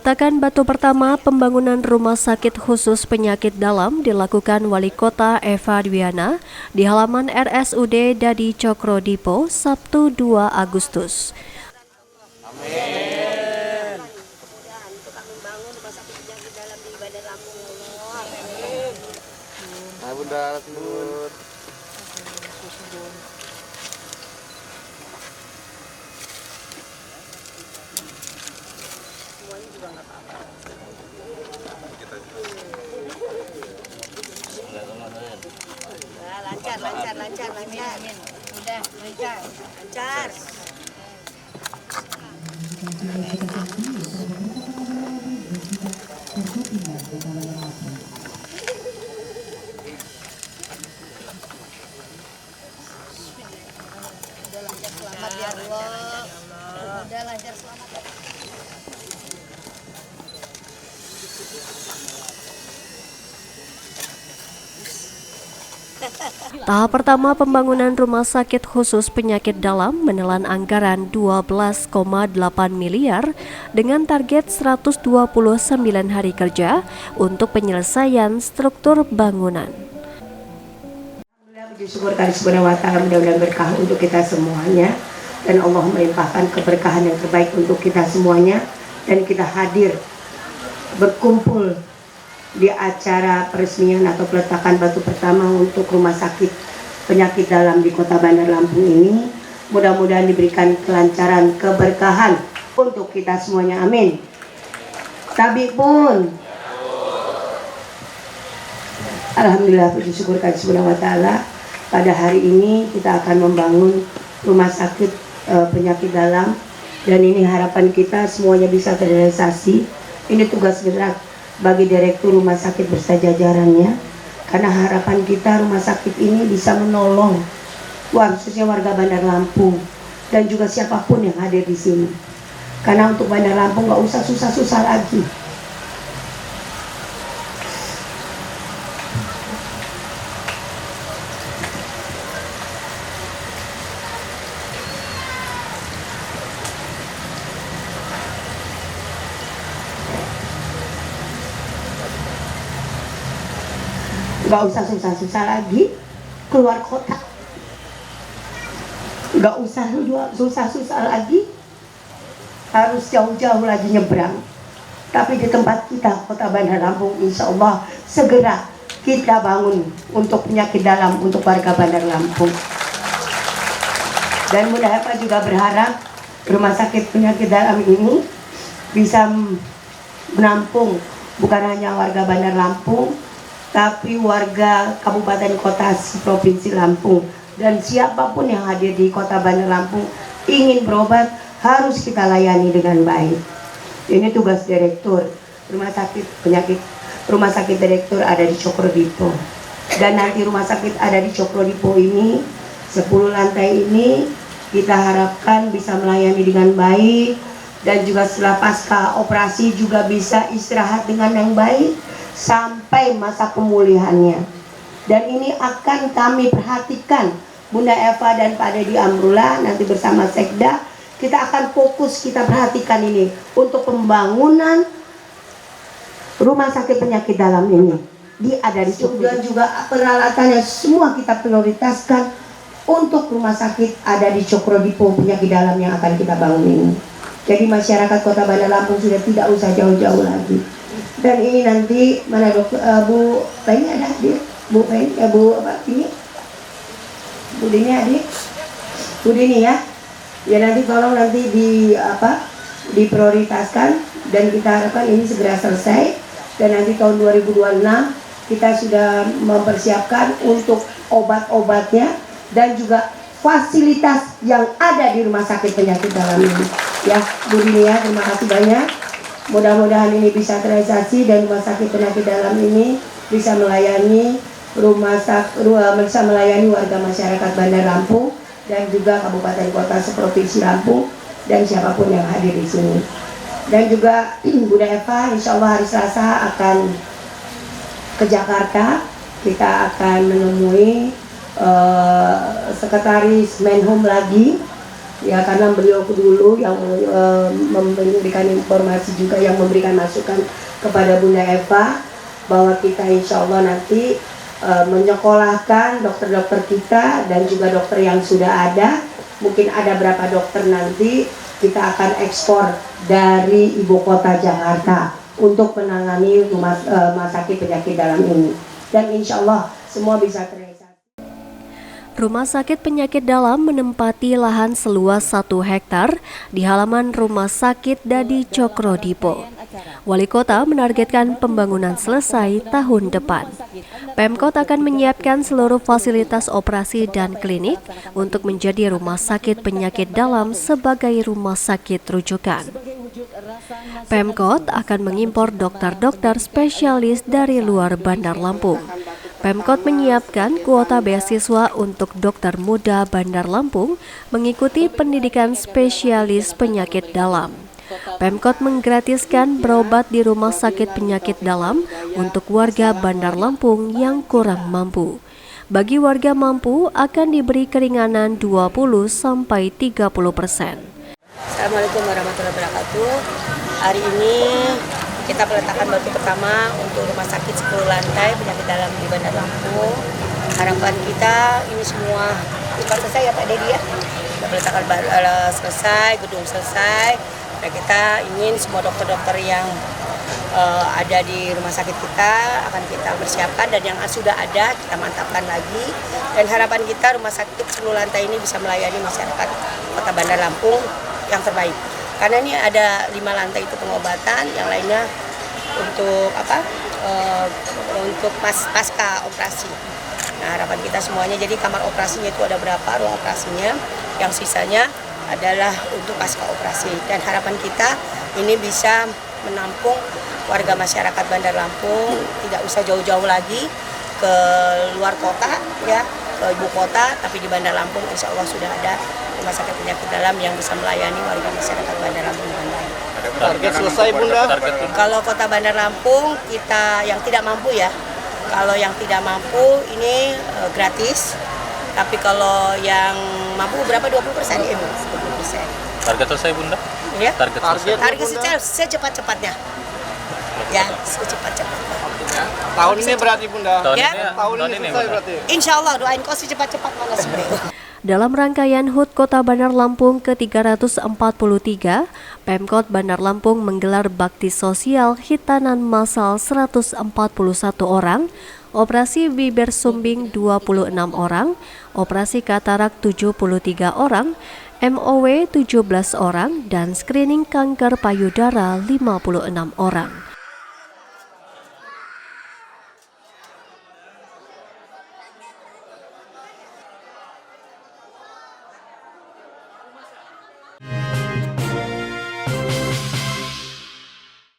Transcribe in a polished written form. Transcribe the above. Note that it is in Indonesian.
Peletakan batu pertama pembangunan rumah sakit khusus penyakit dalam dilakukan Wali Kota Eva Dwiana di halaman RSUD Dadi Cokro Dipo, Sabtu 2 Agustus. Amin. Bunda, lancar. Udah, lancar. Selamat ya Allah. Udah lancar selamat. Tahap pertama pembangunan rumah sakit khusus penyakit dalam menelan anggaran 12,8 miliar dengan target 129 hari kerja untuk penyelesaian struktur bangunan. Puji syukur kali Subhanahu wa Ta'ala, mudah-mudahan berkah untuk kita semuanya dan Allah melimpahkan keberkahan yang terbaik untuk kita semuanya, dan kita hadir berkumpul di acara peresmian atau peletakan batu pertama untuk rumah sakit penyakit dalam di Kota Bandar Lampung ini. Mudah-mudahan diberikan kelancaran, keberkahan untuk kita semuanya, amin. Tabi pun alhamdulillah, puji syukur kali Subhanahu wa Ta'ala, pada hari ini kita akan membangun rumah sakit penyakit dalam, dan ini harapan kita semuanya bisa terrealisasi. Ini tugas berat bagi direktur rumah sakit beserta jajarannya, karena harapan kita rumah sakit ini bisa menolong khususnya warga Bandar Lampung dan juga siapapun yang hadir di sini, karena untuk Bandar Lampung nggak usah susah-susah lagi. Nggak usah susah-susah lagi keluar kota, nggak usah susah-susah lagi harus jauh-jauh lagi nyebrang. Tapi di tempat kita, Kota Bandar Lampung, insya Allah segera kita bangun untuk penyakit dalam untuk warga Bandar Lampung. Dan mudah Eva juga berharap rumah sakit penyakit dalam ini bisa menampung bukan hanya warga Bandar Lampung, tapi warga kabupaten kota provinsi Lampung, dan siapapun yang hadir di Kota Bandar Lampung ingin berobat harus kita layani dengan baik. Ini tugas direktur rumah sakit penyakit. Rumah sakit direktur ada di Cokro Dipo, dan nanti rumah sakit ada di Cokro Dipo ini 10 lantai ini kita harapkan bisa melayani dengan baik, dan juga setelah pasca operasi juga bisa istirahat dengan yang baik sampai masa pemulihannya. Dan ini akan kami perhatikan, Bunda Eva dan Pak Dedi Amrullah nanti bersama Sekda, kita akan fokus, kita perhatikan ini untuk pembangunan rumah sakit penyakit dalam ini. Ada di Jogja juga peralatannya semua kita prioritaskan untuk rumah sakit ada di Cokro Dipo penyakit dalam yang akan kita bangun ini. Jadi masyarakat Kota Bandar Lampung sudah tidak usah jauh-jauh lagi. Dan ini nanti mana Bu Penny ada hadir, Bu Penny, Bu apa ini? Bu Dini hadir, Bu Dini ya. Ya nanti tolong nanti diprioritaskan, dan kita harapkan ini segera selesai, dan nanti tahun 2026 kita sudah mempersiapkan untuk obat-obatnya dan juga fasilitas yang ada di rumah sakit penyakit dalam ini. Ya Bu Dini ya, terima kasih banyak. Mudah-mudahan ini bisa terrealisasi dan rumah sakit penyakit dalam ini bisa melayani bisa melayani warga masyarakat Bandar Lampung dan juga kabupaten kota seprovinsi Lampung dan siapapun yang hadir di sini. Dan juga Bunda Eva insya Allah hari Selasa akan ke Jakarta. Kita akan menemui Sekretaris Menhum lagi Ya, karena beliau dulu yang memberikan informasi juga, yang memberikan masukan kepada Bunda Eva bahwa kita insya Allah nanti menyekolahkan dokter-dokter kita dan juga dokter yang sudah ada. Mungkin ada berapa dokter nanti kita akan ekspor dari ibu kota Jakarta untuk menangani rumah sakit penyakit dalam ini, dan insya Allah semua bisa terrealisasi. Rumah sakit penyakit dalam menempati lahan seluas 1 hektar di halaman Rumah Sakit Dadi Cokro Dipo. Wali Kota menargetkan pembangunan selesai tahun depan. Pemkot akan menyiapkan seluruh fasilitas operasi dan klinik untuk menjadi rumah sakit penyakit dalam sebagai rumah sakit rujukan. Pemkot akan mengimpor dokter-dokter spesialis dari luar Bandar Lampung. Pemkot menyiapkan kuota beasiswa untuk dokter muda Bandar Lampung mengikuti pendidikan spesialis penyakit dalam. Pemkot menggratiskan berobat di rumah sakit penyakit dalam untuk warga Bandar Lampung yang kurang mampu. Bagi warga mampu akan diberi keringanan 20-30%. Assalamualaikum warahmatullahi wabarakatuh. Hari ini kita peletakan batu pertama untuk rumah sakit 10 lantai penyakit dalam di Bandar Lampung. Harapan kita ini semua cepat selesai ya Pak Dedi ya. Kita peletakan selesai, gedung selesai. Dan kita ingin semua dokter-dokter yang ada di rumah sakit kita akan kita persiapkan, dan yang sudah ada kita mantapkan lagi. Dan harapan kita rumah sakit 10 lantai ini bisa melayani masyarakat Kota Bandar Lampung yang terbaik. Karena ini ada 5 lantai itu pengobatan, yang lainnya untuk untuk pasca operasi. Nah, harapan kita semuanya, jadi kamar operasinya itu ada berapa, ruang operasinya, yang sisanya adalah untuk pasca operasi. Dan harapan kita ini bisa menampung warga masyarakat Bandar Lampung, tidak usah jauh-jauh lagi ke luar kota ya, ke ibu kota, tapi di Bandar Lampung insya Allah sudah ada rumah sakit penyakit dalam yang bisa melayani warga masyarakat Bandar Lampung dengan baik. Target selesai Bunda? Kalau Kota Bandar Lampung kita yang tidak mampu ya, kalau yang tidak mampu ini gratis, tapi kalau yang mampu berapa, 20% ya Bu? 20%. Target selesai Bunda? Ya? Target Secepat-cepatnya. Ya, secepat-cepatnya. Tahun ini berarti Bunda? Tahun ini selesai berarti? Insya Allah doain kau secepat-cepat mana sebenarnya. Dalam rangkaian HUT Kota Bandar Lampung ke-343, Pemkot Bandar Lampung menggelar bakti sosial hitanan massal 141 orang, operasi bibir sumbing 26 orang, operasi katarak 73 orang, MOW 17 orang, dan screening kanker payudara 56 orang.